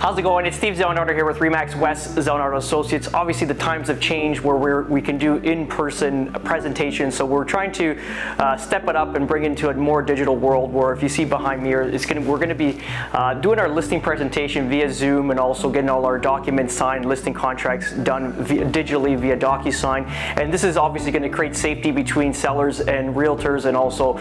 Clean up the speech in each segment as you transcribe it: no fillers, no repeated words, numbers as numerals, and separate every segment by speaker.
Speaker 1: How's it going? It's Steve Zonardo here with Remax West Zonardo Associates. Obviously, the times have changed where we can do in-person presentations, so we're trying to step it up and bring it into a more digital world where, if you see behind me, we're going to be doing our listing presentation via Zoom and also getting all our documents signed, listing contracts done digitally via DocuSign. And this is obviously going to create safety between sellers and realtors, and also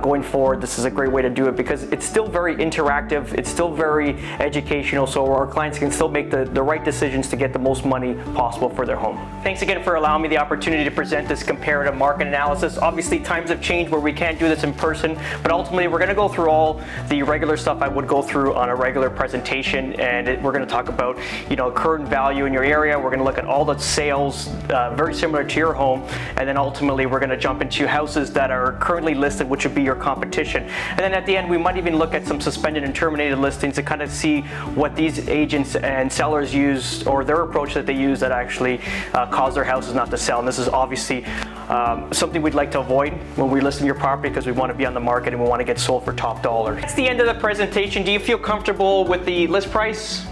Speaker 1: going forward, this is a great way to do it because it's still very interactive, it's still very educational, so our clients can still make the right decisions to get the most money possible for their home. Thanks again for allowing me the opportunity to present this comparative market analysis. Obviously, times have changed where we can't do this in person, but ultimately we're going to go through all the regular stuff I would go through on a regular presentation, and we're going to talk about, current value in your area. We're going to look at all the sales very similar to your home, and then ultimately we're going to jump into houses that are currently listed, which would be your competition. And then at the end, we might even look at some suspended and terminated listings to kind of see what these agents and sellers use, or their approach that they use, that actually cause their houses not to sell. And this is obviously something we'd like to avoid when we list your property, because we want to be on the market and we want to get sold for top dollar. That's the end of the presentation. Do you feel comfortable with the list price?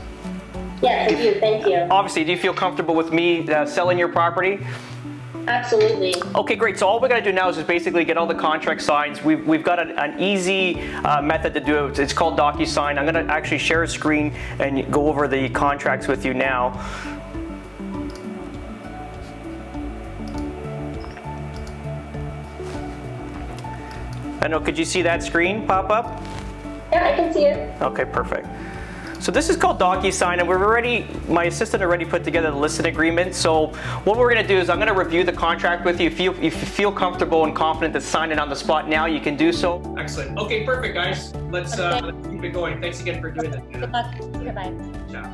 Speaker 2: Yes, I do. Thank you.
Speaker 1: Obviously, do you feel comfortable with me selling your property?
Speaker 2: Absolutely.
Speaker 1: Okay, great. So all we're going to do now is just basically get all the contract signs. We've got an easy method to do it. It's called DocuSign. I'm going to actually share a screen and go over the contracts with you now. I know, could you see that screen pop up?
Speaker 2: Yeah, I can see it.
Speaker 1: Okay, perfect. So this is called DocuSign, and my assistant already put together the listing agreement. So what we're going to do is I'm going to review the contract with you. If you feel comfortable and confident to sign it on the spot now, you can do so. Excellent. Okay, perfect, guys. Let's keep it going. Thanks again for doing this.
Speaker 2: Good luck. Goodbye.
Speaker 1: Ciao.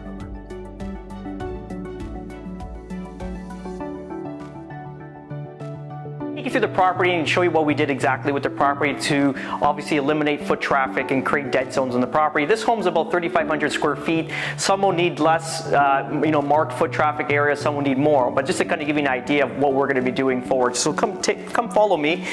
Speaker 1: Take you through the property and show you what we did exactly with the property to obviously eliminate foot traffic and create dead zones on the property. This home's about 3,500 square feet. Some will need less, marked foot traffic areas. Some will need more. But just to kind of give you an idea of what we're going to be doing forward. So come follow me.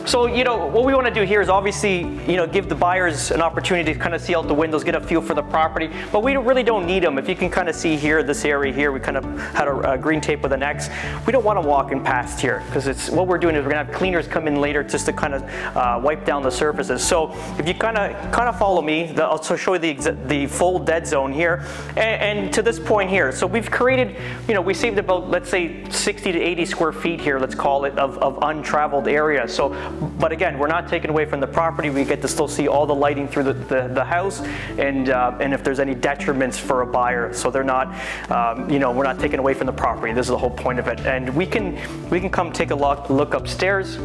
Speaker 1: So, what we want to do here is obviously, give the buyers an opportunity to kind of see out the windows, get a feel for the property, but we really don't need them. If you can kind of see here, this area here, we kind of had a green tape with an X. We don't want to walk in past here, because what we're doing is we're going to have cleaners come in later just to kind of wipe down the surfaces. So if you kind of follow me, I'll show you the full dead zone here, and to this point here. So we've created, we saved about, let's say, 60 to 80 square feet here, let's call it, of untraveled area. So, but again, we're not taking away from the property. We get to still see all the lighting through the house, and if there's any detriments for a buyer, so they're not, we're not taking away from the property. This is the whole point of it. And we can come take a look upstairs.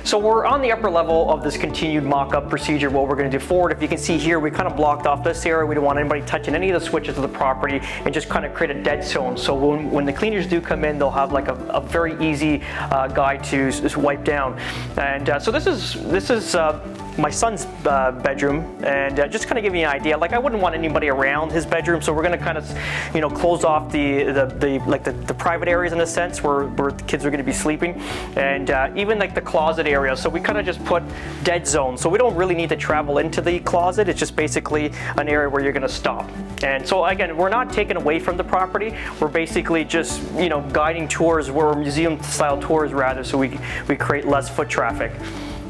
Speaker 1: So we're on the upper level of this continued mock-up procedure. What we're going to do forward, if you can see here, we kind of blocked off this area. We don't want anybody touching any of the switches of the property, and just kind of create a dead zone. So when the cleaners do come in, they'll have like a very easy guide to just wipe down. And so this is my son's bedroom, and just kind of give you an idea. Like, I wouldn't want anybody around his bedroom, so we're going to kind of close off the private areas in a sense where the kids are going to be sleeping, and even like the closet area. So we kind of just put dead zones, so we don't really need to travel into the closet. It's just basically an area where you're going to stop. And so again, we're not taking away from the property. We're basically just guiding tours, we're museum style tours rather, so we create less foot traffic.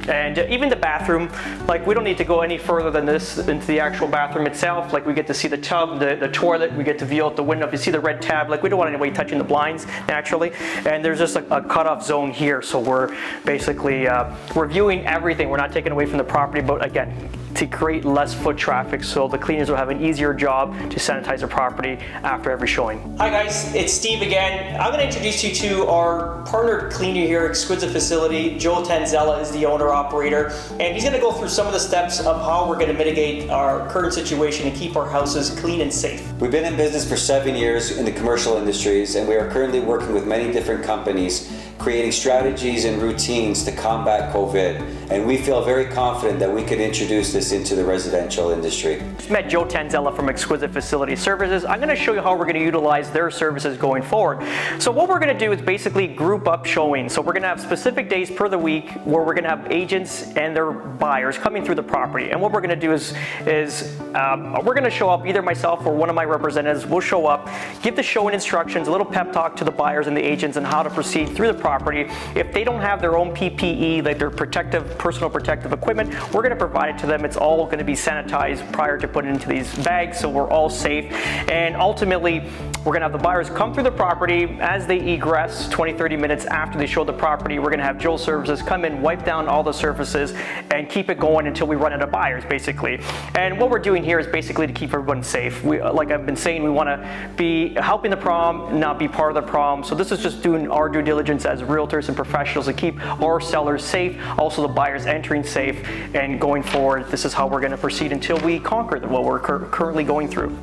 Speaker 1: And even the bathroom, like, we don't need to go any further than this into the actual bathroom itself. Like, we get to see the tub, the toilet, we get to view out the window. If you see the red tab, like, we don't want anybody touching the blinds naturally. And there's just a cutoff zone here, so we're basically reviewing everything. We're not taking away from the property, but again, to create less foot traffic, so the cleaners will have an easier job to sanitize the property after every showing. Hi guys, it's Steve again. I'm going to introduce you to our partner cleaner here, Exquisite Facility. Joe Tanzella is the owner-operator, and he's going to go through some of the steps of how we're going to mitigate our current situation and keep our houses clean and safe.
Speaker 3: We've been in business for 7 years in the commercial industries, and we are currently working with many different companies, creating strategies and routines to combat COVID. And we feel very confident that we could introduce this into the residential industry.
Speaker 1: Just met Joe Tanzella from Exquisite Facility Services. I'm going to show you how we're going to utilize their services going forward. So what we're going to do is basically group up showings. So we're going to have specific days per the week where we're going to have agents and their buyers coming through the property. And what we're going to do is we're going to show up, either myself or one of my representatives will show up, give the showing instructions, a little pep talk to the buyers and the agents on how to proceed through the property. If they don't have their own PPE, like their personal protective equipment, we're going to provide it to them. It's all going to be sanitized prior to putting it into these bags, so we're all safe. And ultimately, we're going to have the buyers come through the property as they egress 20-30 minutes after they show the property. We're going to have Joel Services come in, wipe down all the surfaces, and keep it going until we run out of buyers, basically. And what we're doing here is basically to keep everyone safe. Like I've been saying, we want to be helping the problem, not be part of the problem. So this is just doing our due diligence as realtors and professionals to keep our sellers safe, also the buyers entering safe, and going forward, this is how we're going to proceed until we conquer what we're currently going through.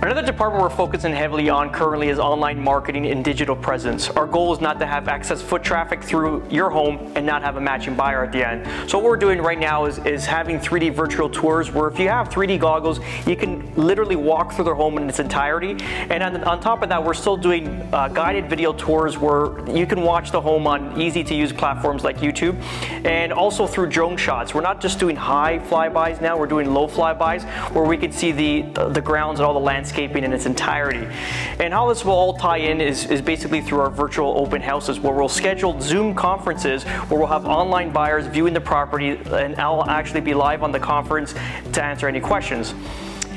Speaker 1: Another department we're focusing heavily on currently is online marketing and digital presence. Our goal is not to have excess foot traffic through your home and not have a matching buyer at the end. So what we're doing right now is having 3D virtual tours where if you have 3D goggles, you can literally walk through their home in its entirety. And on top of that, we're still doing guided video tours where you can watch the home on easy to use platforms like YouTube, and also through drone shots. We're not just doing high flybys now, we're doing low flybys where we can see the grounds and all the landscaping in its entirety. And how this will all tie in is basically through our virtual open houses, where we'll schedule Zoom conferences where we'll have online buyers viewing the property, and I'll actually be live on the conference to answer any questions.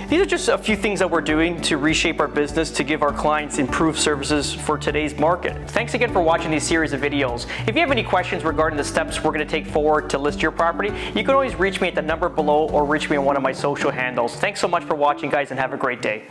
Speaker 1: These are just a few things that we're doing to reshape our business to give our clients improved services for today's market. Thanks again for watching these series of videos. If you have any questions regarding the steps we're going to take forward to list your property, you can always reach me at the number below or reach me on one of my social handles. Thanks so much for watching, guys, and have a great day.